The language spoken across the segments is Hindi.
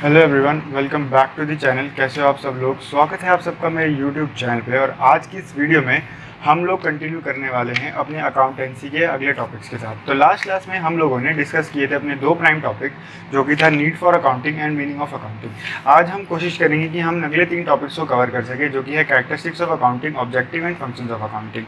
Hello everyone, welcome back to the channel. कैसे हो आप सब लोग? स्वागत है आप सबका मेरे यूट्यूब चैनल पे। और आज की इस वीडियो में हम लोग कंटिन्यू करने वाले हैं अपने अकाउंटेंसी के अगले टॉपिक्स के साथ। तो लास्ट क्लास में हम लोगों ने डिस्कस किए थे अपने दो प्राइम टॉपिक, जो कि था need for accounting and meaning of accounting. आज हम कोशिश करेंगे कि हम अगले तीन टॉपिक्स को कवर कर सके, जो कि है characteristics of accounting, objective and functions of accounting.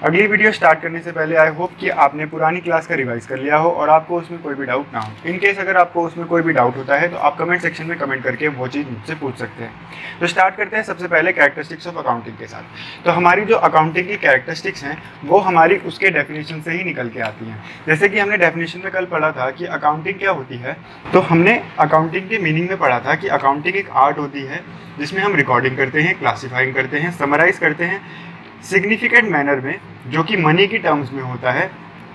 अगली वीडियो स्टार्ट करने से पहले आई होप कि आपने पुरानी क्लास का रिवाइज कर लिया हो और आपको उसमें कोई भी डाउट ना हो। इन केस अगर आपको उसमें कोई भी डाउट होता है तो आप कमेंट सेक्शन में कमेंट करके वो चीज़ मुझसे पूछ सकते हैं। तो स्टार्ट करते हैं सबसे पहले कैरेक्टरिस्टिक्स ऑफ अकाउंटिंग के साथ। तो हमारी जो अकाउंटिंग की कैरेक्टरिस्टिक्स हैं वो हमारी उसके डेफिनेशन से ही निकल के आती हैं। जैसे कि हमने डेफिनेशन में कल पढ़ा था कि अकाउंटिंग क्या होती है, तो हमने अकाउंटिंग के मीनिंग में पढ़ा था कि अकाउंटिंग एक आर्ट होती है जिसमें हम रिकॉर्डिंग करते हैं, क्लासीफाइंग करते हैं, समराइज करते हैं सिग्निफिकेंट मैनर में, जो कि मनी की टर्म्स में होता है।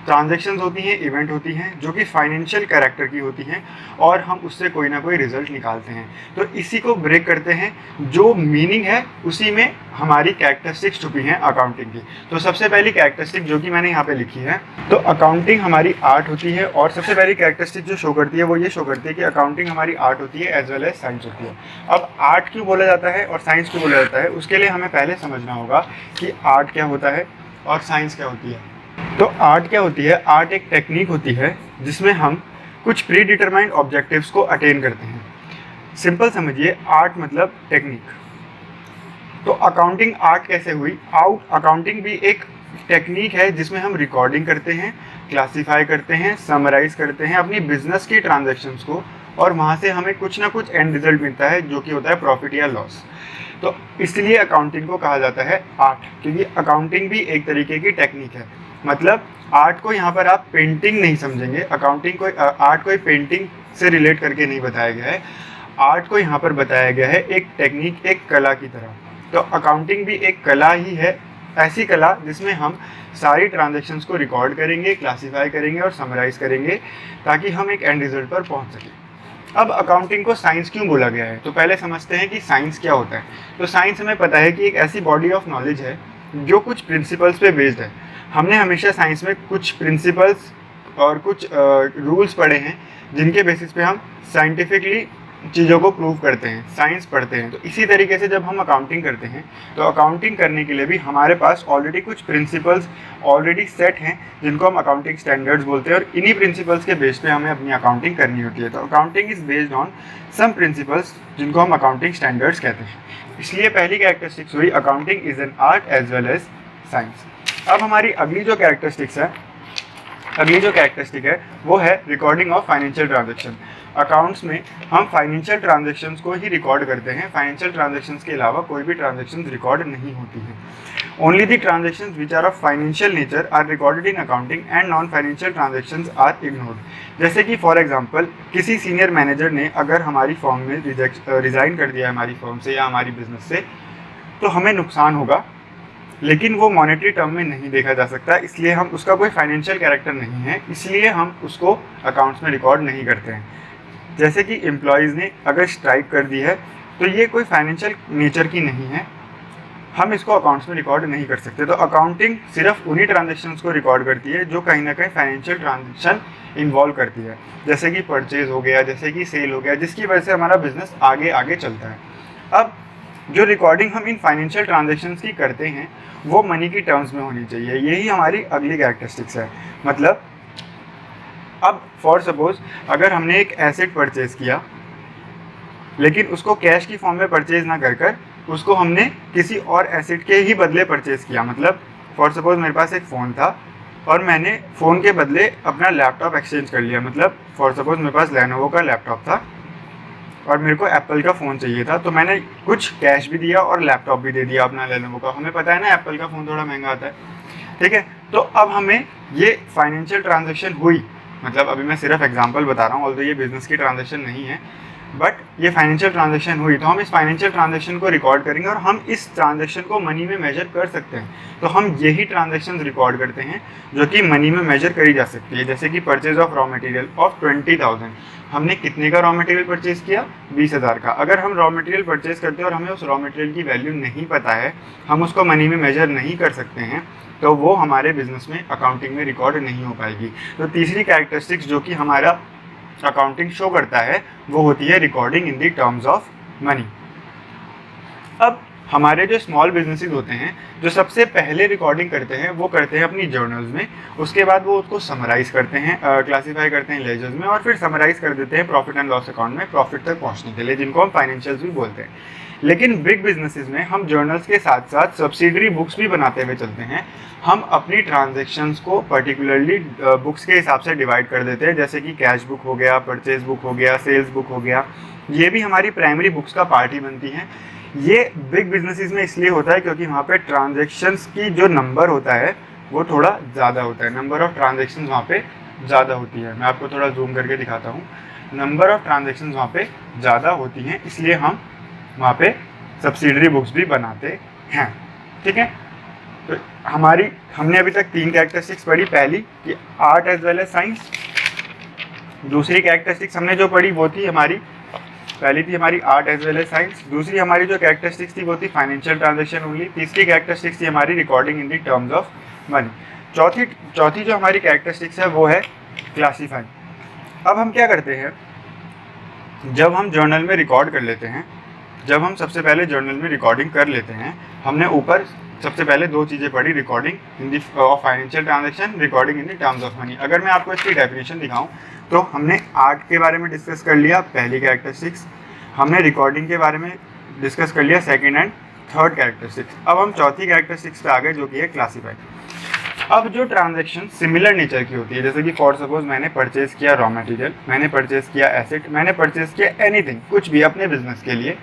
ट्रांजैक्शंस होती हैं, इवेंट होती हैं जो कि फाइनेंशियल कैरेक्टर की होती हैं, और हम उससे कोई ना कोई रिजल्ट निकालते हैं। तो इसी को ब्रेक करते हैं, जो मीनिंग है उसी में हमारी कैरेक्टरिस्टिक्स छुपी हैं अकाउंटिंग की। तो सबसे पहली कैरेक्टरिस्टिक जो कि मैंने यहाँ पे लिखी है, तो अकाउंटिंग हमारी आर्ट होती है। और सबसे पहली कैरेक्टरिस्टिक जो शो करती है वो ये शो करती है कि अकाउंटिंग हमारी आर्ट होती है एज वेल एज साइंस होती है। अब आर्ट क्यों बोला जाता है और साइंस क्यों बोला जाता है, उसके लिए हमें पहले समझना होगा कि आर्ट क्या होता है और साइंस क्या होती है। तो आर्ट क्या होती है? आर्ट एक टेक्निक होती है जिसमें हम कुछ प्री डिटरमाइंड ऑब्जेक्टिव्स को अटेन करते हैं। सिंपल समझिए, आर्ट मतलब टेक्निक। तो अकाउंटिंग आर्ट कैसे हुई? अकाउंटिंग भी एक टेक्निक है जिसमें हम रिकॉर्डिंग करते हैं, क्लासीफाई करते हैं, समराइज करते हैं अपनी बिजनेस की ट्रांजैक्शंस को, और वहाँ से हमें कुछ ना कुछ एंड रिजल्ट मिलता है जो कि होता है प्रॉफिट या लॉस। तो इसलिए अकाउंटिंग को कहा जाता है आर्ट, क्योंकि अकाउंटिंग भी एक तरीके की टेक्निक है। मतलब आर्ट को यहाँ पर आप पेंटिंग नहीं समझेंगे, अकाउंटिंग को आर्ट को पेंटिंग से रिलेट करके नहीं बताया गया है। आर्ट को यहाँ पर बताया गया है एक टेक्निक, एक कला की तरह। तो अकाउंटिंग भी एक कला ही है, ऐसी कला जिसमें हम सारी ट्रांजैक्शंस को रिकॉर्ड करेंगे, क्लासीफाई करेंगे और समराइज करेंगे, ताकि हम एक एंड रिजल्ट पर पहुँच सकें। अब अकाउंटिंग को साइंस क्यों बोला गया है, तो पहले समझते हैं कि साइंस क्या होता है। तो साइंस हमें पता है कि एक ऐसी बॉडी ऑफ नॉलेज है जो कुछ प्रिंसिपल्स पे बेस्ड है। हमने हमेशा साइंस में कुछ प्रिंसिपल्स और कुछ रूल्स पढ़े हैं जिनके बेसिस पे हम साइंटिफिकली चीज़ों को प्रूव करते हैं, साइंस पढ़ते हैं। तो इसी तरीके से जब हम अकाउंटिंग करते हैं तो अकाउंटिंग करने के लिए भी हमारे पास ऑलरेडी कुछ प्रिंसिपल्स ऑलरेडी सेट हैं जिनको हम अकाउंटिंग स्टैंडर्ड्स बोलते हैं, और इन्हीं प्रिंसिपल्स के बेस पे हमें अपनी अकाउंटिंग करनी होती है। तो accounting is based on some principles जिनको हम अकाउंटिंग स्टैंडर्ड्स कहते हैं। इसलिए पहली कैरेक्टरिस्टिक्स हुई accounting is an art as well as science. अब हमारी अगली जो कैरेक्टरिस्टिक है वो है recording of financial transaction. Accounts में हम फाइनेंशियल ट्रांजैक्शंस को ही रिकॉर्ड करते हैं। फाइनेंशियल ट्रांजैक्शंस के अलावा कोई भी ट्रांजैक्शंस रिकॉर्ड नहीं होती हैं। Only the transactions which are of financial nature are recorded in accounting and non financial transactions are ignored. जैसे कि फॉर एग्जांपल किसी सीनियर मैनेजर ने अगर हमारी फर्म में रिज़ाइन कर दिया हमारी फर्म से या हमारी बिजनेस से, तो हमें नुकसान होगा, लेकिन वो मॉनेटरी टर्म में नहीं देखा जा सकता, इसलिए हम उसका कोई फाइनेंशियल कैरेक्टर नहीं है, इसलिए हम उसको अकाउंट्स में रिकॉर्ड नहीं करते हैं। जैसे कि एम्प्लॉयज़ ने अगर स्ट्राइक कर दी है तो ये कोई फाइनेंशियल नेचर की नहीं है, हम इसको अकाउंट्स में रिकॉर्ड नहीं कर सकते। तो अकाउंटिंग सिर्फ उन्हीं ट्रांजेक्शन्स को रिकॉर्ड करती है जो कहीं ना कहीं फाइनेंशियल ट्रांजेक्शन इन्वॉल्व करती है, जैसे कि परचेज हो गया, जैसे कि सेल हो गया, जिसकी वजह से हमारा बिजनेस आगे आगे चलता है। अब जो रिकॉर्डिंग हम इन फाइनेंशियल ट्रांजेक्शन्स की करते हैं वो मनी की टर्म्स में होनी चाहिए। यही हमारी अगली कैरेक्टरिस्टिक्स है। मतलब अब फॉर सपोज अगर हमने एक एसेट परचेज किया, लेकिन उसको कैश की फॉर्म में परचेज ना कर उसको हमने किसी और एसेट के ही बदले परचेज किया। मतलब फॉर सपोज मेरे पास एक फ़ोन था और मैंने फ़ोन के बदले अपना लैपटॉप एक्सचेंज कर लिया। मतलब फॉर सपोज मेरे पास लेनोवो का लैपटॉप था और मेरे को एप्पल का फ़ोन चाहिए था, तो मैंने कुछ कैश भी दिया और लैपटॉप भी दे दिया अपना लेनोवो का। हमें पता है ना एप्पल का फ़ोन थोड़ा महंगा आता है, ठीक है। तो अब हमें ये फाइनेंशियल ट्रांजैक्शन हुई, मतलब अभी मैं सिर्फ एग्जांपल बता रहा हूँ, ऑल्दो ये बिजनेस की ट्रांजैक्शन नहीं है, बट ये फाइनेंशियल ट्रांजैक्शन हुई, तो हम इस फाइनेंशियल ट्रांजैक्शन को रिकॉर्ड करेंगे और हम इस ट्रांजैक्शन को मनी में मेजर कर सकते हैं। तो हम यही ट्रांजैक्शंस रिकॉर्ड करते हैं जो कि मनी में मेजर करी जा सकती है। जैसे कि purchase of raw material of 20,000, हमने कितने का रॉ मटेरियल परचेज किया? 20,000 का। अगर हम रॉ मटेरियल परचेज करते हैं और हमें उस रॉ मटेरियल की वैल्यू नहीं पता है, हम उसको मनी में मेजर नहीं कर सकते हैं, तो वो हमारे बिजनेस में अकाउंटिंग में रिकॉर्ड नहीं हो पाएगी। तो तीसरी कैरेक्टरिस्टिक्स जो कि हमारा अकाउंटिंग शो करता है वो होती है recording in the terms of money. अब हमारे जो स्मॉल बिजनेसेस होते हैं जो सबसे पहले रिकॉर्डिंग करते हैं वो करते हैं अपनी जर्नल्स में, उसके बाद वो उसको समराइज़ करते हैं, क्लासीफाई करते हैं लेजर्स में, और फिर समराइज़ कर देते हैं प्रॉफिट एंड लॉस अकाउंट में प्रॉफिट तक पहुंचने के लिए, जिनको हम फाइनेंशियल्स भी बोलते हैं। लेकिन बिग बिजनेसेस में हम जर्नल्स के साथ साथ सब्सिडरी बुक्स भी बनाते हुए चलते हैं। हम अपनी ट्रांजेक्शन्स को पर्टिकुलरली बुक्स के हिसाब से डिवाइड कर देते हैं, जैसे कि कैश बुक हो गया, परचेज बुक हो गया, सेल्स बुक हो गया, ये भी हमारी प्राइमरी बुक्स का पार्ट ही बनती हैं। ये बिग बिजनेसेस में इसलिए होता है क्योंकि वहाँ पे ट्रांजेक्शन्स की जो नंबर होता है वो थोड़ा ज़्यादा होता है, नंबर ऑफ़ ट्रांजेक्शन्स वहाँ पे ज़्यादा होती है। मैं आपको थोड़ा जूम करके दिखाता हूँ, नंबर ऑफ़ ट्रांजेक्शन्स वहाँ पे ज़्यादा होती हैं, इसलिए हम वहाँ पे सब्सिडरी बुक्स भी बनाते हैं। ठीक है, तो हमने अभी तक 3 कैरेक्टरिस्टिक्स पढ़ी। पहली कि art as well as science, दूसरी कैरेक्टरिस्टिक्स हमने जो पढ़ी वो थी हमारी, पहली थी हमारी art as well as science, दूसरी हमारी जो कैरेक्टरिस्टिक्स थी वो थी फाइनेंशियल ट्रांजैक्शन ओनली, तीसरी कैरेक्टरिस्टिक्स थी हमारी recording in the terms of money, चौथी जो हमारी कैरेक्टरिस्टिक्स है वो है क्लासीफाई। अब हम क्या करते हैं, जब हम जर्नल में रिकॉर्ड कर लेते हैं, जब हम सबसे पहले जर्नल में रिकॉर्डिंग कर लेते हैं, हमने ऊपर सबसे पहले 2 चीज़ें पढ़ी, recording in the of financial transaction, recording in the terms of money. अगर मैं आपको इसकी डेफिनेशन दिखाऊं तो हमने आर्ट के बारे में डिस्कस कर लिया, पहली कैरेक्टरिस्टिक्स, हमने रिकॉर्डिंग के बारे में डिस्कस कर लिया, सेकंड एंड थर्ड कैरेक्टरिस्टिक्स। अब हम चौथी कैरेक्टरिस्टिक्स पे आ गए जो कि है क्लासीफाई। अब जो ट्रांजैक्शन सिमिलर नेचर की होती है, जैसे कि फॉर सपोज मैंने परचेज किया रॉ मटेरियल, मैंने परचेज किया एसेट, मैंने परचेज किया एनीथिंग, कुछ भी अपने बिजनेस के लिए,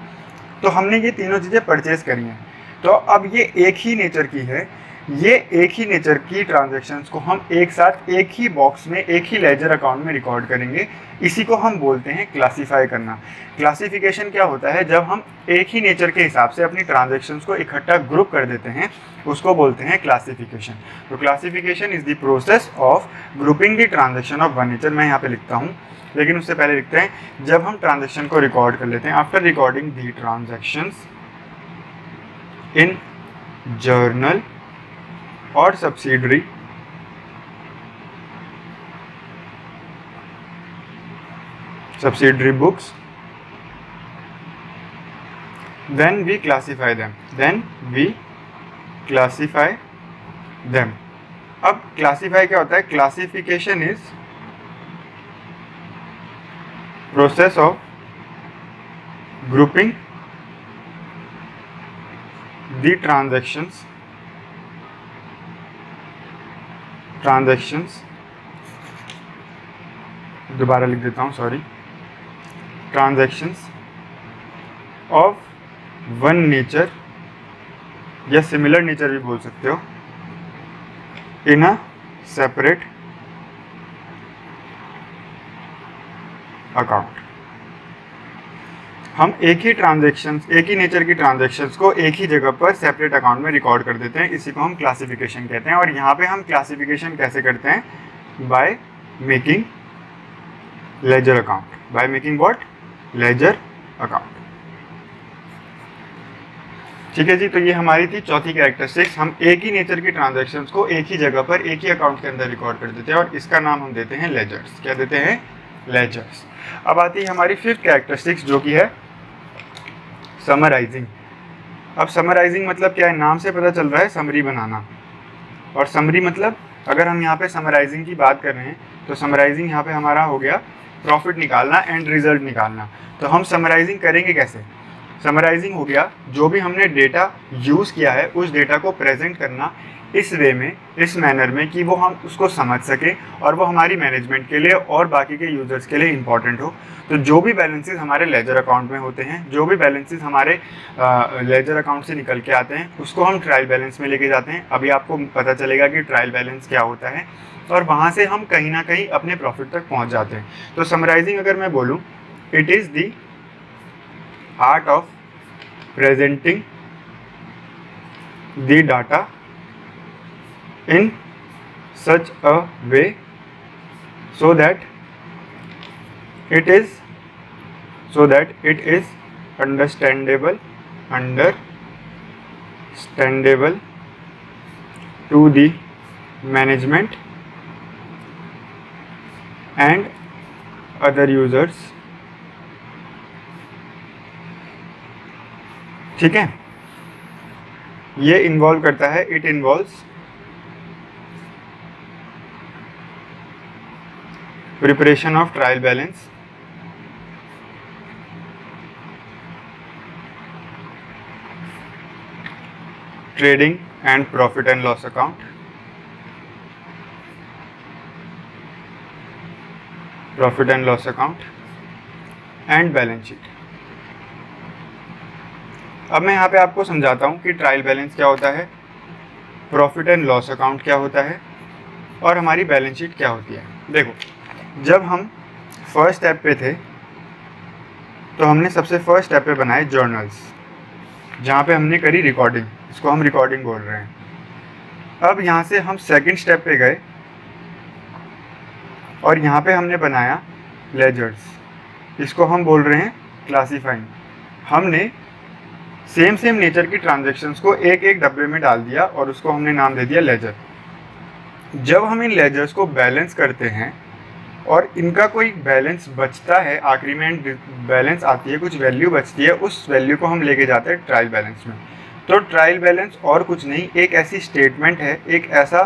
तो हमने ये तीनों चीज़ें परचेज करी हैं। तो अब ये एक ही नेचर की है, ये एक ही नेचर की ट्रांजैक्शंस को हम एक साथ एक ही बॉक्स में एक ही लेजर अकाउंट में रिकॉर्ड करेंगे, इसी को हम बोलते हैं क्लासीफाई करना। क्लासिफिकेशन क्या होता है, जब हम एक ही नेचर के हिसाब से अपनी ट्रांजैक्शंस को इकट्ठा ग्रुप कर देते हैं, उसको बोलते हैं क्लासिफिकेशन। तो classification is the process of grouping the transaction of one nature. मैं यहाँ पे लिखता हूँ, लेकिन उससे पहले लिखते हैं, जब हम ट्रांजैक्शन को रिकॉर्ड कर लेते हैं, after recording the transactions in journal और subsidiary books, then we classify them। अब क्लासीफाई क्या होता है, classification is process of grouping the transactions दोबारा लिख देता हूँ, sorry, transactions of one nature या सिमिलर नेचर भी बोल सकते हो, इन अ सेपरेट अकाउंट। हम एक ही नेचर की ट्रांजैक्शंस को एक ही जगह पर सेपरेट अकाउंट में रिकॉर्ड कर देते हैं, इसी को हम क्लासिफिकेशन कहते हैं। और यहाँ पे हम क्लासिफिकेशन कैसे करते हैं, by making ledger account, by making what, ledger account. ठीक है जी, तो ये हमारी थी चौथी कैरेक्टरिस्टिक्स। हम एक ही नेचर की ट्रांजैक्शंस को एक ही जगह पर एक ही अकाउंट के अंदर रिकॉर्ड कर देते हैं और इसका नाम हम देते हैं लेजर्स। क्या देते हैं, लेजर्स। अब आती है हमारी फिफ्थ कैरेक्टरिस्टिक्स जो कि है समराइजिंग। अब समराइजिंग मतलब क्या है, नाम से पता चल रहा है समरी बनाना, और समरी मतलब अगर हम यहाँ पे समराइजिंग की बात कर रहे हैं तो समराइजिंग यहाँ पे हमारा हो गया प्रॉफिट निकालना, एंड रिजल्ट निकालना। तो हम समराइजिंग करेंगे कैसे, समराइजिंग हो गया जो भी हमने डेटा यूज़ किया है उस डेटा को प्रेजेंट करना इस वे में, इस मैनर में कि वो हम उसको समझ सकें और वो हमारी मैनेजमेंट के लिए और बाकी के यूज़र्स के लिए इम्पॉर्टेंट हो। तो जो भी बैलेंसेस हमारे लेजर अकाउंट में होते हैं, जो भी बैलेंसेस हमारे लेजर अकाउंट से निकल के आते हैं, उसको हम ट्रायल बैलेंस में लेके जाते हैं। अभी आपको पता चलेगा कि ट्रायल बैलेंस क्या होता है, और वहाँ से हम कहीं ना कहीं अपने प्रॉफिट तक पहुँच जाते हैं। तो समराइजिंग अगर मैं बोलूँ, it is the art of presenting the data in such a way so that it is understandable to the management and other users. ठीक है, ये इन्वॉल्व करता है, it involves preparation of trial balance, trading and profit and loss account, profit and loss account and balance sheet. अब मैं यहाँ पे आपको समझाता हूँ कि ट्रायल बैलेंस क्या होता है, प्रॉफिट एंड लॉस अकाउंट क्या होता है और हमारी बैलेंस शीट क्या होती है। देखो, जब हम फर्स्ट स्टेप पे थे तो हमने सबसे फर्स्ट स्टेप पे बनाए जर्नल्स, जहाँ पे हमने करी रिकॉर्डिंग, इसको हम रिकॉर्डिंग बोल रहे हैं। अब यहाँ से हम सेकंड स्टेप पे गए और यहाँ पे हमने बनाया लेजर्स, इसको हम बोल रहे हैं क्लासीफाइंग। हमने सेम नेचर की ट्रांजैक्शंस को एक एक डब्बे में डाल दिया और उसको हमने नाम दे दिया लेजर। जब हम इन लेजर्स को बैलेंस करते हैं और इनका कोई बैलेंस बचता है, आखिरी में बैलेंस आती है, कुछ वैल्यू बचती है, उस वैल्यू को हम लेके जाते हैं ट्रायल बैलेंस में। तो ट्रायल बैलेंस और कुछ नहीं, एक ऐसी स्टेटमेंट है, एक ऐसा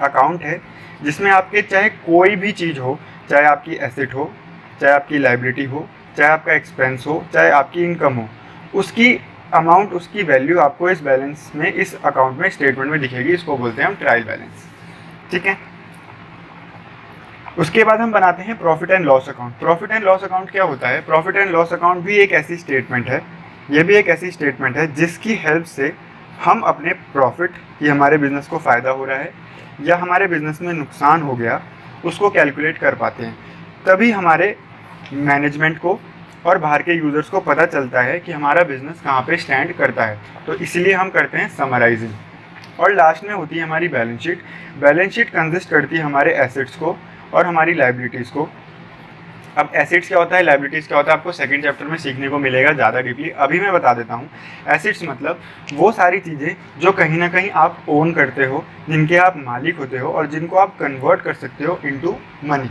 अकाउंट है जिसमें आपके चाहे कोई भी चीज़ हो, चाहे आपकी एसेट हो, चाहे आपकी लाइबिलिटी हो, चाहे आपका एक्सपेंस हो, चाहे आपकी इनकम हो, उसकी अमाउंट, उसकी वैल्यू आपको इस बैलेंस में, इस अकाउंट में, स्टेटमेंट में दिखेगी। इसको बोलते हैं हम ट्रायल बैलेंस। ठीक है, उसके बाद हम बनाते हैं profit and loss account. Profit and loss account क्या होता है? प्रॉफिट एंड लॉस अकाउंट भी एक ऐसी स्टेटमेंट है, ये भी एक ऐसी स्टेटमेंट है जिसकी हेल्प से हम अपने प्रॉफिट, कि हमारे बिजनेस को फ़ायदा हो रहा है या हमारे बिजनेस में नुकसान हो गया, उसको कैलकुलेट कर पाते हैं। तभी हमारे मैनेजमेंट को और बाहर के यूज़र्स को पता चलता है कि हमारा बिजनेस कहाँ पे स्टैंड करता है। तो इसलिए हम करते हैं समराइजिंग। और लास्ट में होती है हमारी balance sheet. Balance sheet consist करती है हमारे एसेट्स को और हमारी लाइबिलिटीज़ को। अब एसेट्स क्या होता है, लाइबिलिटीज़ क्या होता है, आपको सेकंड चैप्टर में सीखने को मिलेगा ज़्यादा डीपली। अभी मैं बता देता हूँ। एसेट्स मतलब वो सारी चीज़ें जो कहीं ना कहीं आप ओन करते हो, जिनके आप मालिक होते हो और जिनको आप कन्वर्ट कर सकते हो इनटू मनी।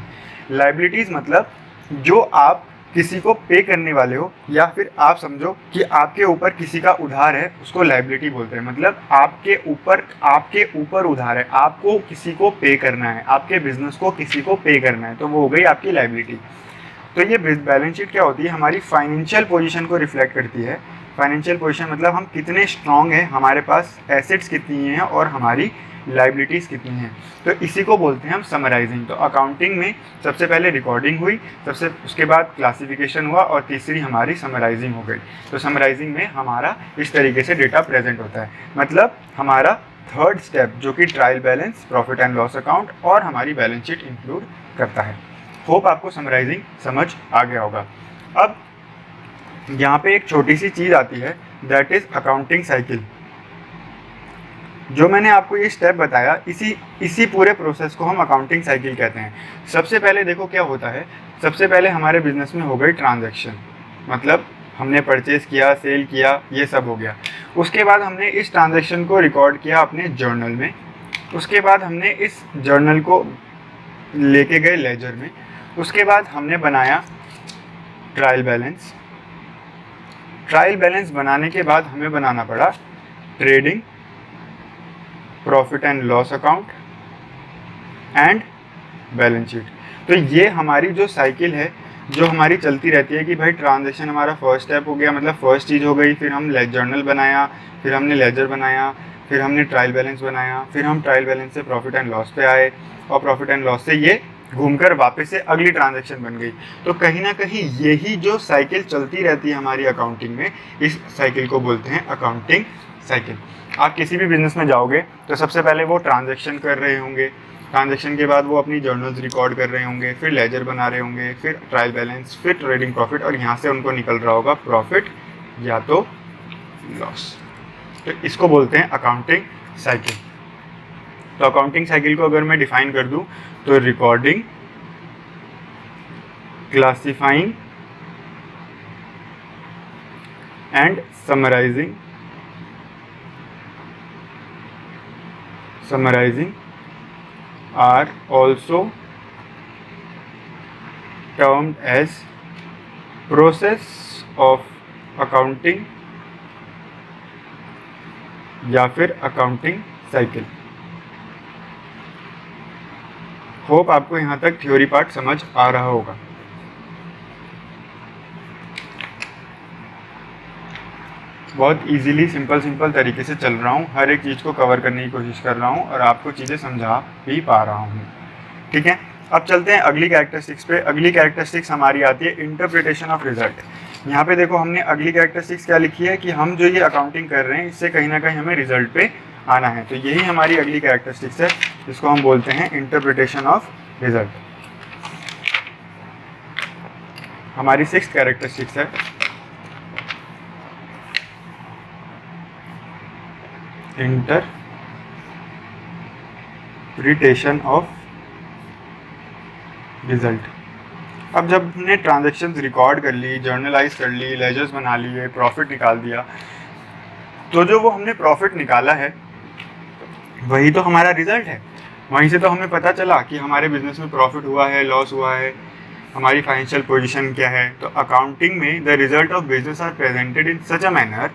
लाइबिलिटीज़ मतलब जो आप किसी को पे करने वाले हो, या फिर आप समझो कि आपके ऊपर किसी का उधार है, उसको लाइबिलिटी बोलते हैं। मतलब आपके ऊपर उधार है, आपको किसी को पे करना है, आपके बिजनेस को किसी को पे करना है, तो वो हो गई आपकी लाइबिलिटी। तो ये बैलेंस शीट क्या होती है, हमारी फाइनेंशियल पोजीशन को रिफ्लेक्ट करती है। फाइनेंशियल पोजीशन मतलब हम कितने स्ट्रांग हैं, हमारे पास एसेट्स कितनी हैं और हमारी लाइबिलिटीज़ कितनी हैं। तो इसी को बोलते हैं हम समराइजिंग। तो अकाउंटिंग में सबसे पहले रिकॉर्डिंग हुई, उसके बाद क्लासिफिकेशन हुआ और तीसरी हमारी समराइजिंग हो गई। तो समराइजिंग में हमारा इस तरीके से डेटा प्रेजेंट होता है। मतलब हमारा थर्ड स्टेप जो कि trial balance, profit and loss account और हमारी बैलेंस शीट इंक्लूड करता है। होप आपको समराइजिंग समझ आ गया होगा। अब यहाँ पे एक छोटी सी चीज़ आती है, दैट इज़ अकाउंटिंग साइकिल। जो मैंने आपको ये स्टेप बताया, इसी पूरे प्रोसेस को हम अकाउंटिंग साइकिल कहते हैं। सबसे पहले देखो क्या होता है, सबसे पहले हमारे बिजनेस में हो गई ट्रांजैक्शन, मतलब हमने परचेज़ किया, सेल किया, ये सब हो गया। उसके बाद हमने इस ट्रांजैक्शन को रिकॉर्ड किया अपने जर्नल में। उसके बाद हमने इस जर्नल को लेके गए लेजर में। उसके बाद हमने बनाया ट्रायल बैलेंस। ट्रायल बैलेंस बनाने के बाद हमें बनाना पड़ा trading, profit and loss account and balance sheet. तो ये हमारी जो साइकिल है, जो हमारी चलती रहती है कि भाई ट्रांजैक्शन हमारा फर्स्ट स्टेप हो गया, मतलब फर्स्ट चीज़ हो गई, फिर हम जर्नल बनाया, फिर हमने लेजर बनाया, फिर हमने ट्रायल बैलेंस बनाया, फिर हम ट्रायल बैलेंस से प्रॉफिट एंड लॉस पे आए और प्रॉफिट एंड लॉस से ये घूमकर वापस से अगली ट्रांजैक्शन बन गई। तो कहीं ना कहीं यही जो साइकिल चलती रहती है हमारी अकाउंटिंग में, इस साइकिल को बोलते हैं अकाउंटिंग साइकिल। आप किसी भी बिजनेस में जाओगे तो सबसे पहले वो ट्रांजैक्शन कर रहे होंगे, ट्रांजैक्शन के बाद वो अपनी जर्नल्स रिकॉर्ड कर रहे होंगे, फिर लेजर बना रहे होंगे, फिर ट्रायल बैलेंस, फिर ट्रेडिंग प्रॉफिट, और यहाँ से उनको निकल रहा होगा प्रॉफिट या तो लॉस। तो इसको बोलते हैं अकाउंटिंग साइकिल। तो अकाउंटिंग साइकिल को अगर मैं डिफाइन कर दूं तो recording, classifying and summarising are also termed as process of accounting या फिर अकाउंटिंग साइकिल। होप आपको यहाँ तक थ्योरी पार्ट समझ आ रहा होगा। बहुत इजीली सिंपल तरीके से चल रहा हूँ, हर एक चीज़ को कवर करने की कोशिश कर रहा हूँ और आपको चीज़ें समझा भी पा रहा हूँ। ठीक है, अब चलते हैं अगली कैरेक्टरिस्टिक्स पे। अगली कैरेक्टरिस्टिक्स हमारी आती है इंटरप्रिटेशन ऑफ रिजल्ट। यहाँ पे देखो हमने अगली कैरेक्टरिस्टिक्स क्या लिखी है कि हम जो ये अकाउंटिंग कर रहे हैं इससे कहीं ना कहीं हमें रिजल्ट पे आना है, तो यही हमारी अगली कैरेक्टरिस्टिक्स है जिसको हम बोलते हैं इंटरप्रिटेशन ऑफ रिजल्ट। हमारी 6th कैरेक्टरिस्टिक्स है इंटरप्रिटेशन ऑफ रिजल्ट। अब जब हमने ट्रांजैक्शंस रिकॉर्ड कर ली, जर्नलाइज कर ली, लेजर्स बना लिए, प्रॉफिट निकाल दिया, तो जो वो हमने प्रॉफिट निकाला है वही तो हमारा रिजल्ट है। वहीं से तो हमें पता चला कि हमारे बिजनेस में प्रॉफिट हुआ है, लॉस हुआ है, हमारी फाइनेंशियल पोजीशन क्या है। तो अकाउंटिंग में the result of business are presented in such a manner,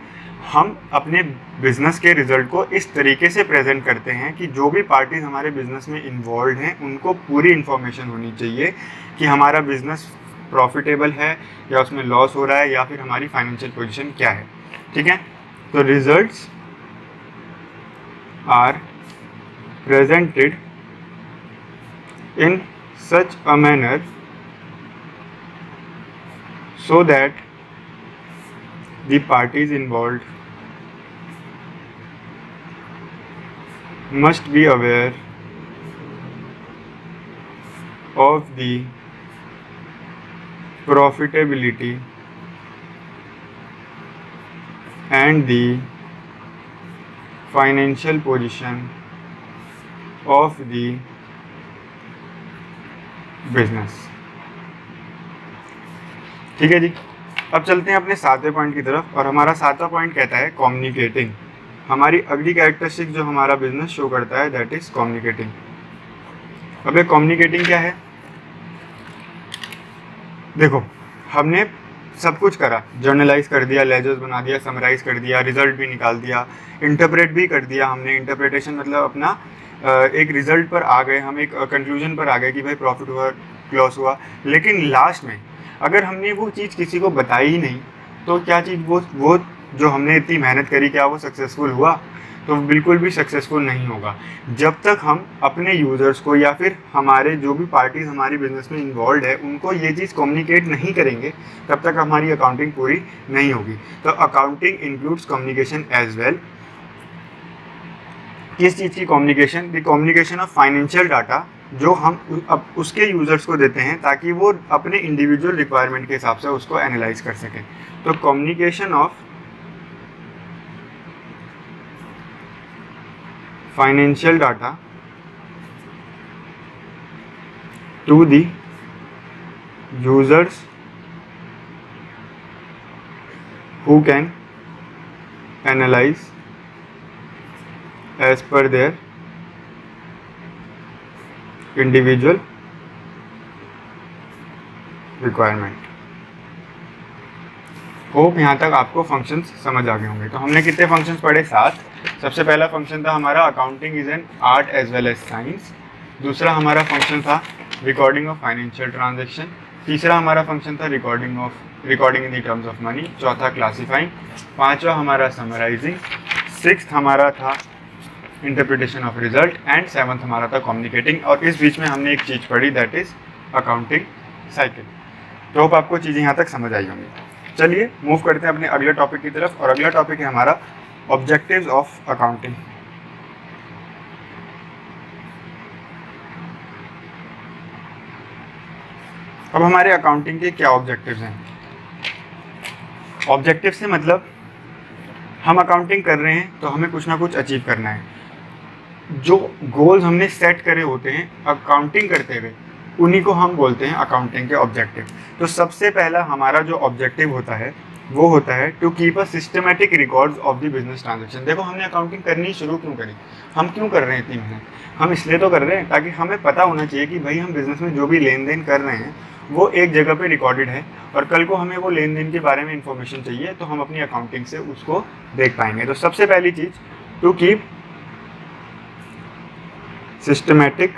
हम अपने बिजनेस के रिजल्ट को इस तरीके से प्रेजेंट करते हैं कि जो भी पार्टीज हमारे बिजनेस में इन्वॉल्व हैं उनको पूरी इन्फॉर्मेशन होनी चाहिए कि हमारा बिजनेस प्रॉफिटेबल है या उसमें लॉस हो रहा है या फिर हमारी फाइनेंशियल पोजीशन क्या है। ठीक है, तो results are presented in such a manner so that the parties involved must be aware of the profitability and the financial position of the business। ठीक है जी, अब चलते हैं अपने 7वें पॉइंट की तरफ और हमारा 7वां पॉइंट कहता है कम्युनिकेटिंग। हमारी अगली कैरेक्टरिस्टिक जो हमारा बिजनेस शो करता है दैट इज कम्युनिकेटिंग। अब ये कम्युनिकेटिंग क्या है? देखो हमने सब कुछ करा, जर्नलाइज कर दिया, लेजर्स बना दिया, समराइज कर दिया, रिजल्ट भी निकाल दिया, इंटरप्रेट भी कर दिया हमने। इंटरप्रिटेशन मतलब अपना एक रिजल्ट पर आ गए, हम एक कंक्लूजन पर आ गए कि भाई प्रॉफिट हुआ, लॉस हुआ। लेकिन लास्ट में अगर हमने वो चीज़ किसी को बताई ही नहीं तो क्या चीज़ वो जो हमने इतनी मेहनत करी क्या वो सक्सेसफुल हुआ? तो बिल्कुल भी सक्सेसफुल नहीं होगा। जब तक हम अपने यूज़र्स को या फिर हमारे जो भी पार्टीज हमारी बिजनेस में इन्वॉल्व है उनको ये चीज़ कम्युनिकेट नहीं करेंगे तब तक हमारी अकाउंटिंग पूरी नहीं होगी। तो accounting includes communication as well. किस चीज़ की communication? The communication of financial data जो हम अब उसके यूज़र्स को देते हैं ताकि वो अपने इंडिविजुअल रिक्वायरमेंट के हिसाब से उसको एनालाइज कर सकें। तो communication of financial data to the users who can analyze as per their individual requirement। Hope यहाँ तक आपको फंक्शंस समझ आ गए होंगे। तो हमने कितने फंक्शंस पढ़े? 7। सबसे पहला फंक्शन था हमारा accounting is an art as well as science. दूसरा हमारा फंक्शन था रिकॉर्डिंग ऑफ फाइनेंशियल ट्रांजैक्शन। तीसरा हमारा फंक्शन था recording in the terms of money. चौथा क्लासीफाइंग। पांचवा हमारा समराइजिंग। 6th हमारा था interpretation of result and 7th हमारा था कम्युनिकेटिंग। और इस बीच में हमने एक चीज़ पढ़ी दैट इज अकाउंटिंग साइकिल। तो होप आपको चीज़ें यहाँ तक समझ आई होंगी। चलिए मूव करते हैं अपने अगले टॉपिक की तरफ और अगला टॉपिक है हमारा ऑब्जेक्टिव्स ऑफ अकाउंटिंग। अब हमारे अकाउंटिंग के क्या ऑब्जेक्टिव्स हैं? ऑब्जेक्टिव से मतलब हम अकाउंटिंग कर रहे हैं तो हमें कुछ ना कुछ अचीव करना है। जो गोल्स हमने सेट करे होते हैं अकाउंटिंग करते हुए उन्हीं को हम बोलते हैं अकाउंटिंग के ऑब्जेक्टिव। तो सबसे पहला हमारा जो ऑब्जेक्टिव होता है वो होता है to keep a systematic records of the business transaction. देखो हमने अकाउंटिंग करनी शुरू क्यों करी? हम क्यों कर रहे हैं इतनी मेहनत? हम इसलिए तो कर रहे हैं ताकि हमें पता होना चाहिए कि भाई हम बिजनेस में जो भी लेन देन कर रहे हैं वो एक जगह पे रिकॉर्डेड है और कल को हमें वो लेन देन के बारे में इंफॉर्मेशन चाहिए तो हम अपनी अकाउंटिंग से उसको देख पाएंगे। तो सबसे पहली चीज़, to keep systematic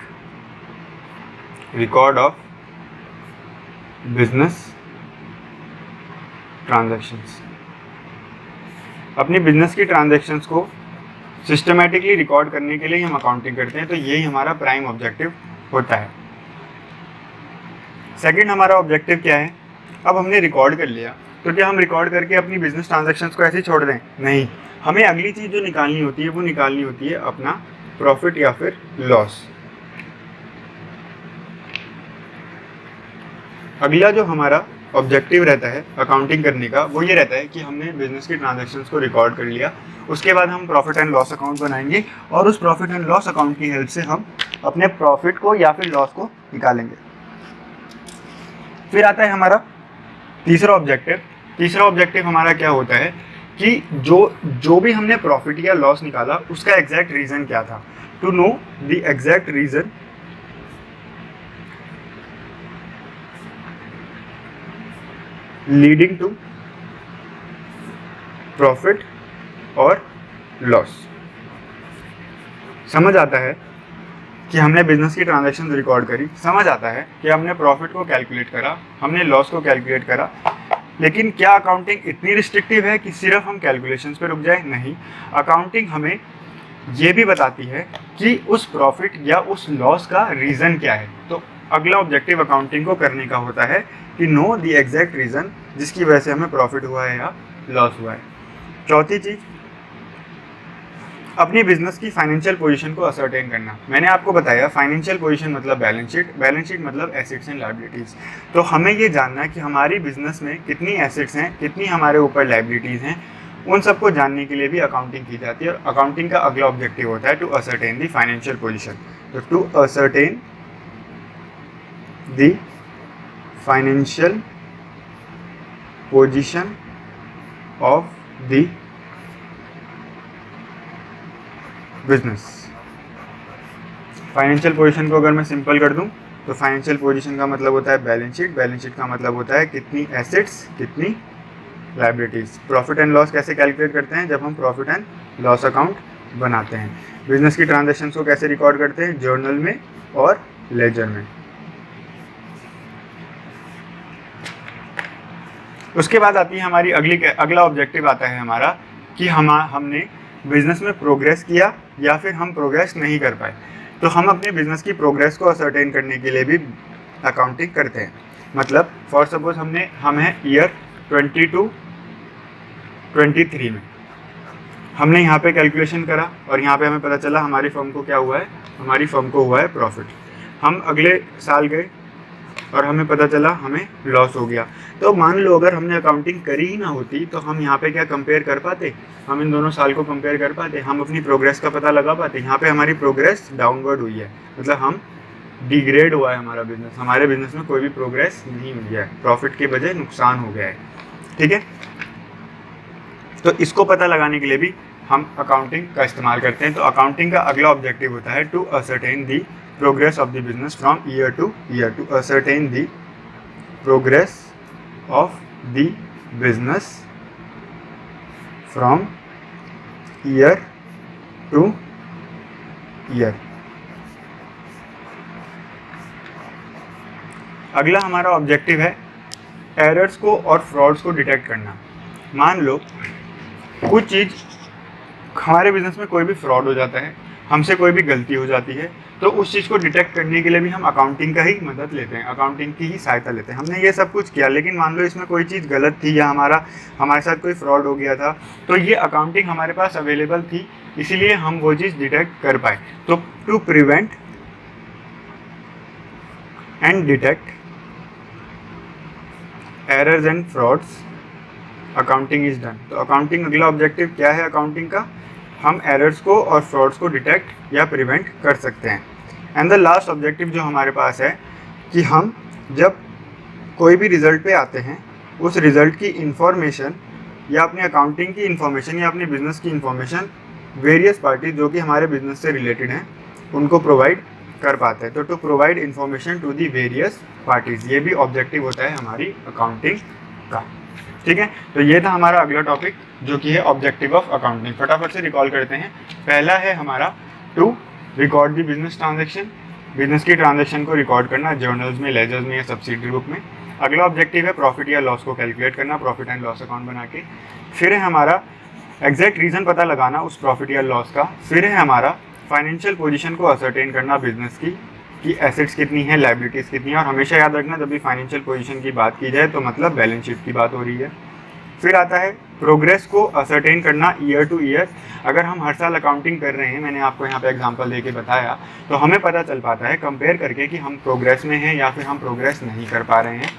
record of business transactions. अपनी बिजनेस की ट्रांजैक्शंस को सिस्टमैटिकली रिकॉर्ड करने के लिए हम अकाउंटिंग करते हैं, तो यही हमारा प्राइम ऑब्जेक्टिव होता है। सेकंड हमारा ऑब्जेक्टिव क्या है, अब हमने रिकॉर्ड कर लिया तो क्या हम रिकॉर्ड करके अपनी बिजनेस ट्रांजैक्शंस को ऐसे ही छोड़ दें? नहीं, हमें अगली चीज़ जो निकालनी होती है वो निकालनी होती है अपना प्रॉफिट या फिर लॉस। अगला जो हमारा ऑब्जेक्टिव रहता है अकाउंटिंग करने का वो ये रहता है कि हमने बिजनेस की ट्रांजैक्शंस को रिकॉर्ड कर लिया, उसके बाद हम प्रॉफिट एंड लॉस अकाउंट बनाएंगे और उस प्रॉफिट एंड लॉस अकाउंट की हेल्प से हम अपने प्रॉफिट को या फिर लॉस को निकालेंगे। फिर आता है हमारा तीसरा ऑब्जेक्टिव। तीसरा ऑब्जेक्टिव हमारा क्या होता है कि जो भी हमने प्रॉफिट या लॉस निकाला उसका एग्जैक्ट रीज़न क्या था, to know the exact reason leading to profit और लॉस। समझ आता है कि हमने बिजनेस की ट्रांजैक्शन रिकॉर्ड करी, समझ आता है कि हमने प्रॉफिट को कैलकुलेट करा, हमने लॉस को कैलकुलेट करा, लेकिन क्या अकाउंटिंग इतनी रिस्ट्रिक्टिव है कि सिर्फ हम कैलकुलेशंस पे रुक जाए? नहीं, अकाउंटिंग हमें ये भी बताती है कि उस प्रॉफिट या उस लॉस का रीज़न क्या है। तो अगला ऑब्जेक्टिव अकाउंटिंग को करने का होता है कि नो द एग्जैक्ट रीज़न जिसकी वजह से हमें प्रॉफिट हुआ है या लॉस हुआ है। चौथी चीज़, अपनी बिजनेस की फाइनेंशियल पोजीशन को असर्टेन करना। मैंने आपको बताया फाइनेंशियल पोजीशन मतलब बैलेंस शीट, बैलेंस शीट मतलब एसेट्स एंड लायबिलिटीज़। तो हमें ये जानना है कि हमारी बिजनेस में कितनी एसेट्स हैं, कितनी हमारे ऊपर लायबिलिटीज़ हैं, उन सबको जानने के लिए भी अकाउंटिंग की जाती है। और अकाउंटिंग का अगला ऑब्जेक्टिव होता है to ascertain the financial position. तो to ascertain the financial position of the business. Financial position को अगर मैं सिंपल कर दूं तो फाइनेंशियल पोजीशन का मतलब होता है बैलेंस शीट, बैलेंस शीट का मतलब होता है कितनी एसेट्स कितनी लायबिलिटीज़। प्रॉफिट एंड लॉस कैसे कैलकुलेट करते हैं? जब हम प्रॉफिट एंड लॉस अकाउंट बनाते हैं। बिजनेस की ट्रांजैक्शंस को कैसे रिकॉर्ड करते हैं? जर्नल में और लेजर में। उसके बाद आती है हमारी अगला ऑब्जेक्टिव आता है हमारा कि हमने बिजनेस में प्रोग्रेस किया या फिर हम प्रोग्रेस नहीं कर पाए। तो हम अपने बिजनेस की प्रोग्रेस को असर्टेन करने के लिए भी अकाउंटिंग करते हैं। मतलब फॉर सपोज हम हैं ईयर 22-23 में हमने यहाँ पे कैलकुलेशन करा और यहाँ पे हमें पता चला हमारी फर्म को क्या हुआ है, हमारी फर्म को हुआ है प्रॉफिट। हम अगले साल गए और हमें पता चला हमें लॉस हो गया। तो मान लो अगर हमने अकाउंटिंग करी ही ना होती तो हम यहाँ पे क्या कंपेयर कर पाते? हम इन दोनों साल को कंपेयर कर पाते? हम अपनी प्रोग्रेस का पता लगा पाते? यहाँ पे हमारी प्रोग्रेस डाउनवर्ड हुई है, मतलब हम डिग्रेड हुआ है हमारा बिजनेस, हमारे बिजनेस में कोई भी प्रोग्रेस नहीं हुई है, प्रॉफिट के बजाय नुकसान हो गया है। ठीक है, तो इसको पता लगाने के लिए भी हम अकाउंटिंग का इस्तेमाल करते हैं। तो अकाउंटिंग का अगला ऑब्जेक्टिव होता है to ascertain the progress of the business from year to year, to ascertain the progress of the business from year to year। अगला हमारा ऑब्जेक्टिव है एरर्स को और फ्रॉड्स को डिटेक्ट करना। मान लो कुछ चीज़ हमारे बिजनेस में कोई भी फ्रॉड हो जाता है, हमसे कोई भी गलती हो जाती है, तो उस चीज़ को डिटेक्ट करने के लिए भी हम अकाउंटिंग का ही मदद लेते हैं, अकाउंटिंग की ही सहायता लेते हैं। हमने ये सब कुछ किया लेकिन मान लो इसमें कोई चीज़ गलत थी या हमारे साथ कोई फ्रॉड हो गया था, तो ये अकाउंटिंग हमारे पास अवेलेबल थी, इसीलिए हम वो चीज़ डिटेक्ट कर पाए। तो to prevent and detect errors and frauds accounting is done. तो अकाउंटिंग अगला ऑब्जेक्टिव क्या है अकाउंटिंग का? हम एरर्स को और फ्रॉड्स को डिटेक्ट या प्रिवेंट कर सकते हैं। एंड द लास्ट ऑब्जेक्टिव जो हमारे पास है कि हम जब कोई भी रिज़ल्ट पे आते हैं उस रिज़ल्ट की इंफॉर्मेशन या अपनी अकाउंटिंग की इंफॉर्मेशन या अपनी बिजनेस की इंफॉर्मेशन वेरियस पार्टी जो कि हमारे बिजनेस से रिलेटेड हैं उनको प्रोवाइड कर पाते हैं। तो to provide information to the various parties, ये भी ऑब्जेक्टिव होता है हमारी अकाउंटिंग का। ठीक है, तो ये था हमारा अगला टॉपिक जो कि है ऑब्जेक्टिव ऑफ अकाउंटिंग। फटाफट से रिकॉल करते हैं। पहला है हमारा to record the business transaction, business की ट्रांजेक्शन को रिकॉर्ड करना जर्नल्स में, लेजर्स में या सब्सिडरी बुक में। अगला ऑब्जेक्टिव है प्रॉफिट या लॉस को कैलकुलेट करना, प्रॉफिट एंड लॉस अकाउंट बना के। फिर है हमारा एग्जैक्ट रीज़न पता लगाना उस प्रॉफिट या लॉस का। फिर है हमारा फाइनेंशियल पोजीशन को असर्टेन करना बिजनेस की, कि एसेट्स कितनी है, लायबिलिटीज़ कितनी है। और हमेशा याद रखना जब भी फाइनेंशियल पोजीशन की बात की जाए तो मतलब बैलेंस शीट की बात हो रही है। फिर आता है प्रोग्रेस को असर्टेन करना ईयर टू ईयर। अगर हम हर साल अकाउंटिंग कर रहे हैं, मैंने आपको यहाँ पे एग्जांपल देके बताया, तो हमें पता चल पाता है कंपेयर करके कि हम प्रोग्रेस में हैं या फिर हम प्रोग्रेस नहीं कर पा रहे हैं।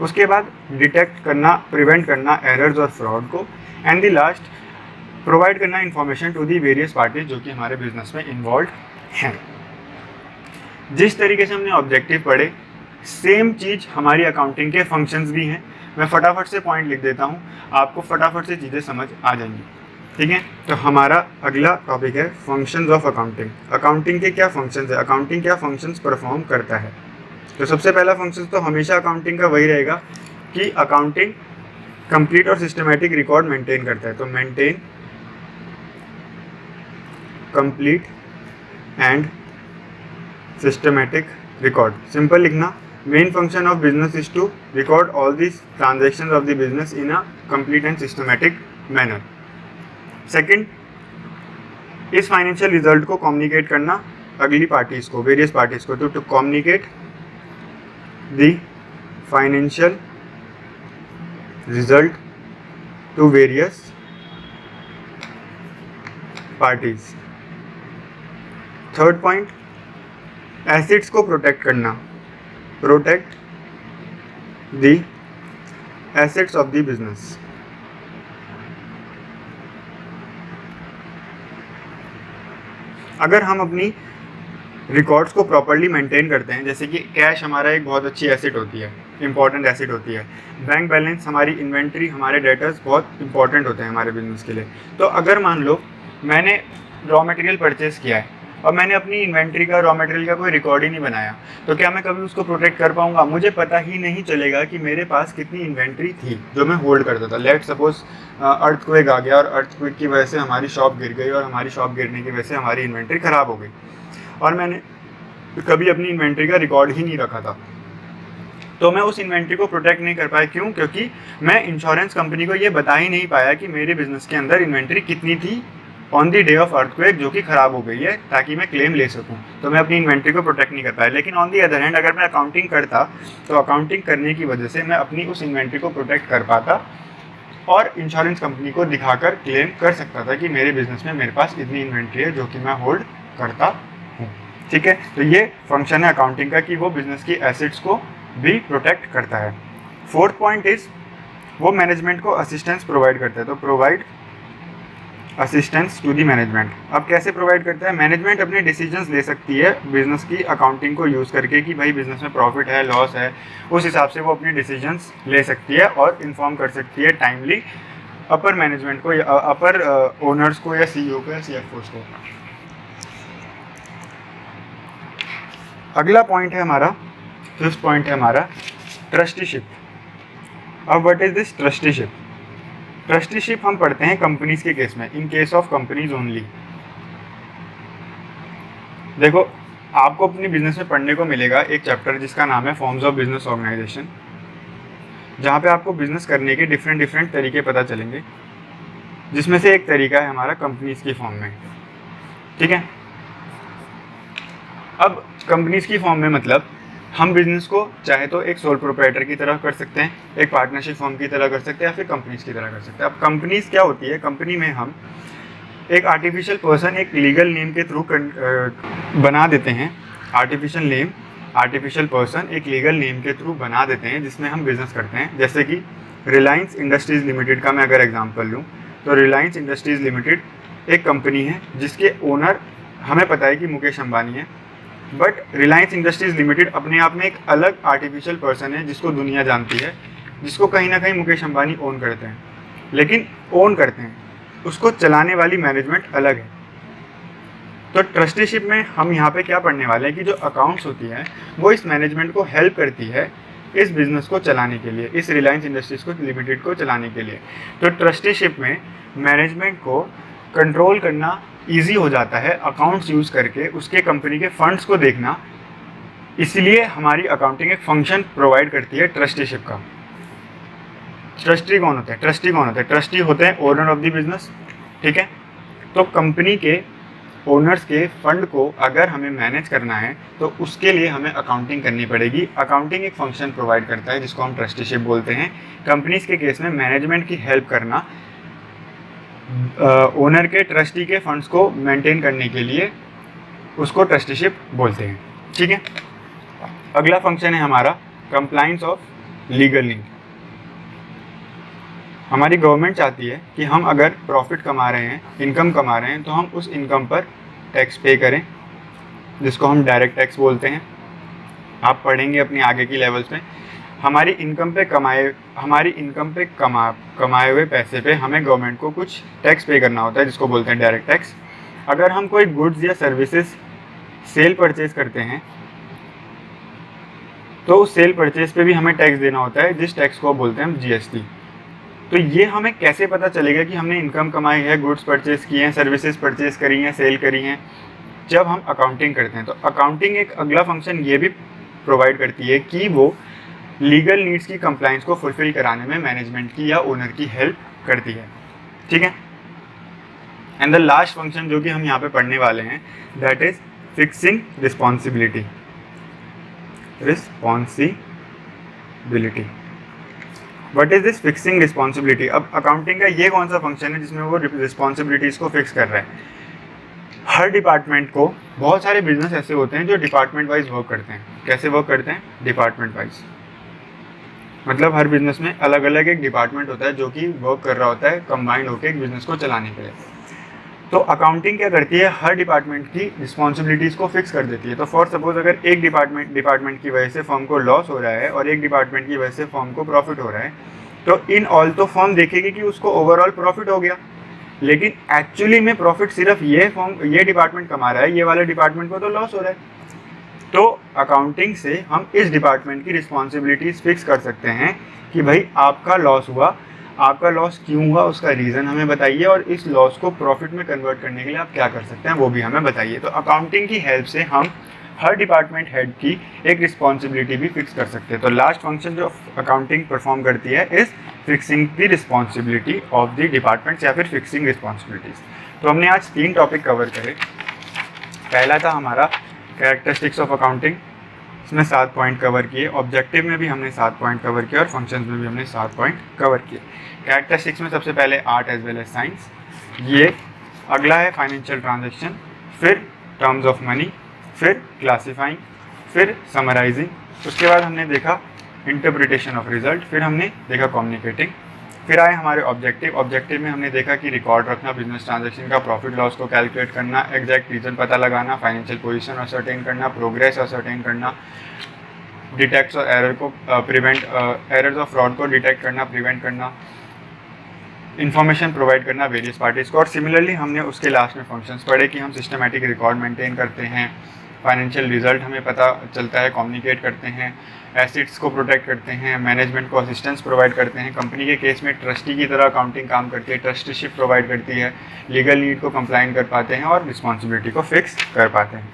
उसके बाद डिटेक्ट करना, प्रिवेंट करना एरर्स और फ्रॉड को। एंड द लास्ट प्रोवाइड करना information to the various parties जो कि हमारे बिजनेस में इन्वॉल्व हैं। जिस तरीके से हमने ऑब्जेक्टिव पढ़े, सेम चीज़ हमारी अकाउंटिंग के फंक्शंस भी हैं। मैं फटाफट से पॉइंट लिख देता हूँ, आपको फटाफट से चीज़ें समझ आ जाएंगी। ठीक है, तो हमारा अगला टॉपिक है फंक्शंस ऑफ अकाउंटिंग। अकाउंटिंग के क्या फंक्शंस है, अकाउंटिंग क्या फंक्शंस परफॉर्म करता है। तो सबसे पहला फंक्शन तो हमेशा अकाउंटिंग का वही रहेगा कि अकाउंटिंग कंप्लीट और सिस्टमेटिक रिकॉर्ड मेंटेन करता है। तो maintain complete and systematic record. Simple लिखना, main function of business is to record all this transactions of the business in a complete and systematic manner. Second, इस फाइनेंशियल रिजल्ट को कम्युनिकेट करना अगली पार्टीज को, वेरियस पार्टीज को। To communicate the financial result to various parties. Third point, assets को प्रोटेक्ट करना, protect the assets of the business. अगर हम अपनी रिकॉर्ड्स को प्रॉपर्ली मेंटेन करते हैं, जैसे कि कैश हमारा एक बहुत अच्छी एसेट होती है, इंपॉर्टेंट एसेट होती है। बैंक बैलेंस, हमारी इन्वेंट्री, हमारे डेटर्स बहुत इंपॉर्टेंट होते हैं हमारे बिजनेस के लिए। तो अगर मान लो मैंने रॉ मटेरियल परचेस किया है और मैंने अपनी इन्वेंट्री का, रॉ मटेरियल का कोई रिकॉर्ड ही नहीं बनाया, तो क्या मैं कभी उसको प्रोटेक्ट कर पाऊंगा? मुझे पता ही नहीं चलेगा कि मेरे पास कितनी इन्वेंट्री थी जो मैं होल्ड करता था। लेट सपोज अर्थक्वेक आ गया और अर्थक्वेक की वजह से हमारी शॉप गिर गई और हमारी शॉप गिरने की वजह से हमारी इन्वेंट्री ख़राब हो गई और मैंने कभी अपनी इन्वेंट्री का रिकॉर्ड ही नहीं रखा था, तो मैं उस इन्वेंट्री को प्रोटेक्ट नहीं कर पाया। क्यों? क्योंकि मैं इंश्योरेंस कंपनी को ये बता ही नहीं पाया कि मेरे बिजनेस के अंदर इन्वेंट्री कितनी थी on the day of earthquake जो कि ख़राब हो गई है, ताकि मैं क्लेम ले सकूं। तो मैं अपनी इन्वेंट्री को प्रोटेक्ट नहीं कर पाया। लेकिन ऑन दी अदर हैंड अगर मैं अकाउंटिंग करता तो अकाउंटिंग करने की वजह से मैं अपनी उस इन्वेंट्री को प्रोटेक्ट कर पाता और इंश्योरेंस कंपनी को दिखाकर क्लेम कर सकता था कि मेरे बिजनेस में मेरे पास इतनी इन्वेंट्री है जो कि मैं होल्ड करता हूँ। ठीक है, तो ये फंक्शन है अकाउंटिंग का कि वो बिजनेस की एसेट्स को भी प्रोटेक्ट करता है। फोर्थ पॉइंट इज वो मैनेजमेंट को असिस्टेंस प्रोवाइड करता है। तो provide assistance to the management. अब कैसे प्रोवाइड करता है? मैनेजमेंट अपने डिसीजंस ले सकती है बिजनेस की अकाउंटिंग को यूज़ करके कि भाई बिजनेस में प्रॉफिट है, लॉस है, उस हिसाब से वो अपने डिसीजंस ले सकती है और इन्फॉर्म कर सकती है टाइमली अपर मैनेजमेंट को या अपर ओनर्स को या सीईओ को या सीएफओस को। अगला पॉइंट है हमारा, फिफ्थ पॉइंट है हमारा ट्रस्टीशिप। अब what is this trusteeship? Trusteeship हम पढ़ते हैं कंपनीज के केस में, in case of companies only. देखो, आपको अपनी बिजनेस में पढ़ने को मिलेगा एक चैप्टर जिसका नाम है फॉर्म्स ऑफ बिजनेस ऑर्गेनाइजेशन, जहाँ पे आपको बिजनेस करने के डिफरेंट तरीके पता चलेंगे, जिसमें से एक तरीका है हमारा कंपनीज की फॉर्म में। ठीक है, अब कंपनीज की फॉर्म में मतलब हम बिजनेस को चाहे तो एक सोल प्रोप्राइटर की तरह कर सकते हैं, एक पार्टनरशिप फॉर्म की तरह कर सकते हैं या फिर कंपनीज की तरह कर सकते हैं। अब कंपनीज क्या होती है? कंपनी में हम एक आर्टिफिशियल पर्सन एक लीगल नेम के थ्रू बना देते हैं। आर्टिफिशियल पर्सन एक लीगल नेम के थ्रू बना देते हैं जिसमें हम बिजनेस करते हैं। जैसे कि रिलायंस इंडस्ट्रीज़ लिमिटेड का मैं अगर एग्जांपल लूँ तो रिलायंस इंडस्ट्रीज़ लिमिटेड एक कंपनी है जिसके ओनर हमें पता है कि मुकेश अंबानी है, बट रिलायंस इंडस्ट्रीज़ लिमिटेड अपने आप में एक अलग आर्टिफिशियल पर्सन है जिसको दुनिया जानती है, जिसको कहीं ना कहीं मुकेश अंबानी ओन करते हैं, लेकिन ओन करते हैं, उसको चलाने वाली मैनेजमेंट अलग है। तो ट्रस्टीशिप में हम यहाँ पे क्या पढ़ने वाले हैं कि जो अकाउंट्स होती है वो इस मैनेजमेंट को हेल्प करती है इस बिज़नेस को चलाने के लिए, इस रिलायंस इंडस्ट्रीज़ को लिमिटेड को चलाने के लिए। तो ट्रस्टीशिप में मैनेजमेंट को कंट्रोल करना ईजी हो जाता है अकाउंट्स यूज़ करके, उसके कंपनी के फंड्स को देखना। इसलिए हमारी अकाउंटिंग एक फंक्शन प्रोवाइड करती है ट्रस्टीशिप का। ट्रस्टी कौन होते हैं? ट्रस्टी होते हैं ओनर ऑफ द बिजनेस, ठीक है। तो कंपनी के ओनर्स के फंड को अगर हमें मैनेज करना है तो उसके लिए हमें अकाउंटिंग करनी पड़ेगी। अकाउंटिंग एक फंक्शन प्रोवाइड करता है जिसको हम ट्रस्टीशिप बोलते हैं। कंपनीज के केस में मैनेजमेंट की हेल्प करना ओनर के ट्रस्टी के फंड्स को मेंटेन करने के लिए, उसको ट्रस्टीशिप बोलते हैं, ठीक है। अगला फंक्शन है हमारा कंप्लायंस ऑफ लीगल नीड। हमारी गवर्नमेंट चाहती है कि हम अगर प्रॉफिट कमा रहे हैं, इनकम कमा रहे हैं, तो हम उस इनकम पर टैक्स पे करें, जिसको हम डायरेक्ट टैक्स बोलते हैं। आप पढ़ेंगे अपनी आगे की लेवल्स में। हमारी इनकम पे कमाए हुए पैसे पे हमें गवर्नमेंट को कुछ टैक्स पे करना होता है, जिसको बोलते हैं डायरेक्ट टैक्स। अगर हम कोई गुड्स या सर्विसेज सेल परचेज करते हैं तो उस सेल परचेज पे भी हमें टैक्स देना होता है, जिस टैक्स को बोलते हैं हम जीएसटी। तो ये हमें कैसे पता चलेगा कि हमने इनकम कमाई है, गुड्स परचेज किए हैं, सर्विसेज परचेज करी हैं, सेल करी हैं? जब हम अकाउंटिंग करते हैं। तो अकाउंटिंग एक अगला फंक्शन ये भी प्रोवाइड करती है कि वो लीगल नीड्स की कंप्लायंस को फुलफिल कराने में मैनेजमेंट की या ओनर की हेल्प करती है, ठीक है। एंड द लास्ट फंक्शन जो कि हम यहाँ पे पढ़ने वाले हैं, that is fixing responsibility. What is this fixing responsibility? अब अकाउंटिंग का ये कौन सा फंक्शन है जिसमें वो रिस्पॉन्सिबिलिटीज़ को फिक्स कर रहा है? हर डिपार्टमेंट को, बहुत सारे बिजनेस ऐसे होते हैं जो डिपार्टमेंट वाइज वर्क करते हैं। कैसे वर्क करते हैं? Department wise. मतलब हर बिजनेस में अलग अलग एक डिपार्टमेंट होता है जो कि वर्क कर रहा होता है कंबाइंड होकर एक बिजनेस को चलाने के लिए। तो अकाउंटिंग क्या करती है? हर डिपार्टमेंट की रिस्पॉन्सिबिलिटीज़ को फिक्स कर देती है। तो फॉर सपोज अगर एक डिपार्टमेंट की वजह से फर्म को लॉस हो रहा है और एक डिपार्टमेंट की वजह से फर्म को प्रॉफिट हो रहा है, तो इन ऑल तो फर्म देखेगी कि उसको ओवरऑल प्रॉफिट हो गया, लेकिन एक्चुअली में प्रॉफिट सिर्फ ये डिपार्टमेंट कमा रहा है, ये वाले डिपार्टमेंट को तो लॉस हो रहा है। तो अकाउंटिंग से हम इस डिपार्टमेंट की रिस्पॉन्सिबिलिटीज़ फिक्स कर सकते हैं कि भाई आपका लॉस हुआ, आपका लॉस क्यों हुआ, उसका रीज़न हमें बताइए, और इस लॉस को प्रॉफिट में कन्वर्ट करने के लिए आप क्या कर सकते हैं वो भी हमें बताइए। तो अकाउंटिंग की हेल्प से हम हर डिपार्टमेंट हेड की एक रिस्पॉन्सिबिलिटी भी फिक्स कर सकते हैं। तो लास्ट फंक्शन जो अकाउंटिंग परफॉर्म करती है is fixing the responsibility of the departments या फिर फिक्सिंग रिस्पॉन्सिबिलिटीज़। तो हमने आज 3 टॉपिक कवर करे। पहला था हमारा कैरेक्टरिस्टिक्स ऑफ अकाउंटिंग, इसमें 7 पॉइंट कवर किए। ऑब्जेक्टिव में भी हमने 7 पॉइंट कवर किए और फंक्शंस में भी हमने 7 पॉइंट कवर किए। कैरेक्टरिस्टिक्स में सबसे पहले art as well as science, ये अगला है फाइनेंशियल ट्रांजैक्शन, फिर टर्म्स ऑफ मनी, फिर क्लासिफाइंग, फिर समराइजिंग, उसके बाद हमने देखा इंटरप्रिटेशन ऑफ रिजल्ट, फिर हमने देखा कम्युनिकेटिंग, फिर आए हमारे ऑब्जेक्टिव में हमने देखा कि रिकॉर्ड रखना बिजनेस ट्रांजैक्शन का, प्रॉफिट लॉस को कैलकुलेट करना, एग्जैक्ट रीजन पता लगाना, फाइनेंशियल पोजीशन असर्टेन करना, प्रोग्रेस असर्टेन करना, डिटेक्ट्स और एरर को प्रिवेंट, एरर्स ऑफ फ्रॉड को डिटेक्ट करना, प्रिवेंट करना, इन्फॉर्मेशन प्रोवाइड करना वेरियस पार्टीज़ को। और सिमिलरली हमने उसके लास्ट में फंक्शंस पढ़े कि हम सिस्टमेटिक रिकॉर्ड मेंटेन करते हैं, फाइनेंशियल रिजल्ट हमें पता चलता है, कम्युनिकेट करते हैं, एसेट्स को प्रोटेक्ट करते हैं, मैनेजमेंट को असिस्टेंस प्रोवाइड करते हैं, कंपनी के केस में ट्रस्टी की तरह अकाउंटिंग काम करती है, ट्रस्टीशिप प्रोवाइड करती है, लीगल नीड को कंप्लाइन कर पाते हैं और रिस्पॉन्सिबिलिटी को फिक्स कर पाते हैं।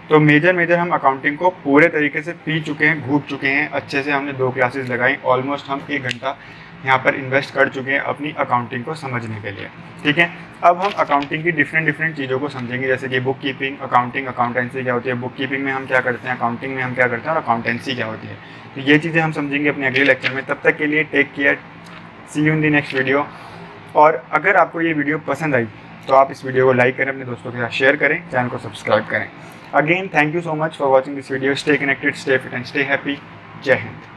तो मेजर हम अकाउंटिंग को पूरे तरीके से पी चुके हैं, घूट चुके हैं अच्छे से। हमने 2 क्लासेस लगाई, ऑलमोस्ट हम 1 घंटा यहाँ पर इन्वेस्ट कर चुके हैं अपनी अकाउंटिंग को समझने के लिए, ठीक है। अब हम अकाउंटिंग की डिफरेंट चीज़ों को समझेंगे, जैसे कि बुक कीपिंग, अकाउंटिंग, अकाउंटेंसी क्या होती है, बुक कीपिंग में हम क्या करते हैं, अकाउंटिंग में हम क्या करते हैं और अकाउंटेंसी क्या होती है। तो ये चीज़ें हम समझेंगे अपने अगले लेक्चर में। तब तक के लिए take care, see you in the next video. और अगर आपको ये वीडियो पसंद आई तो आप इस वीडियो को लाइक करें, अपने दोस्तों के साथ शेयर करें, चैनल को सब्सक्राइब करें। Again thank you so much for watching this video. Stay connected, stay fit and stay happy. जय हिंद।